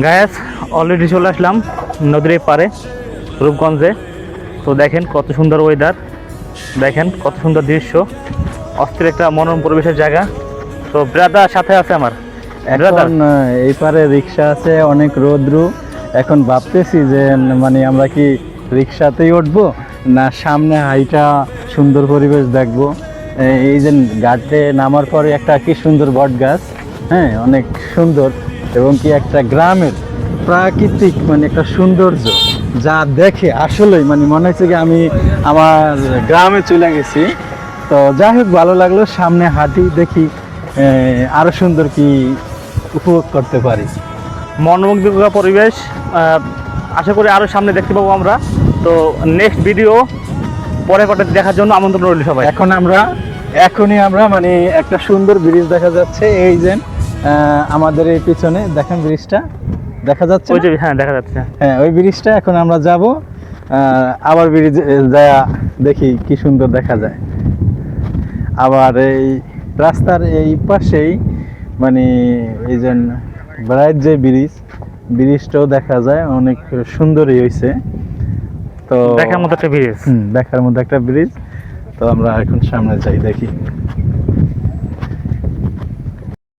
Guys already চলে আসলাম নদীর এই পারে রূপগঞ্জে। তো দেখেন কত সুন্দর ওয়েদার, দেখেন কত সুন্দর দৃশ্য, অস্থির একটা মনোরম পরিবেশের জায়গা। তো ব্রাদার সাথে আছে আমার ব্রাদার। এখন এই পারে রিক্সা আছে, অনেক রোদ্রু। এখন ভাবতেছি যে মানে আমরা কি রিক্সাতেই উঠবো না সামনে হাইটা সুন্দর পরিবেশ দেখবো। এই যে ঘাটে নামার পরে একটা কি সুন্দর বট গাছ, হ্যাঁ অনেক সুন্দর, এবং কি একটা গ্রামের প্রাকৃতিক মানে একটা সৌন্দর্য যা দেখে আসলেই মানে মনে হচ্ছে কি আমি আমার গ্রামে চলে গেছি। তো যাই হোক ভালো লাগলো, সামনে হাঁটি দেখি আরো সুন্দর কি উপভোগ করতে পারি। মনোমুগ্ধকর পরিবেশ, আশা করি আরও সামনে দেখতে পাবো আমরা। তো নেক্সট ভিডিও পরে দেখার জন্য আমন্ত্রণ রইল সবাই। এখনই আমরা মানে একটা সুন্দর ব্রিজ দেখা যাচ্ছে, এই যে আমাদের এই পিছনে দেখেন ব্রিজটা দেখা যাচ্ছে ওই যে, হ্যাঁ দেখা যাচ্ছে। হ্যাঁ ওই ব্রিজটা এখন আমরা যাব, আবার ব্রিজ যায় দেখি কি সুন্দর দেখা যায়। আবার এই রাস্তার এই পাশেই মানে এই যে ব্রাইট যে ব্রিজটাও দেখা যায়, অনেক সুন্দরই হয়েছে। তো দেখার মতো একটা ব্রিজ। দেখার মতো একটা ব্রিজ। তো আমরা এখন সামনে যাই দেখি।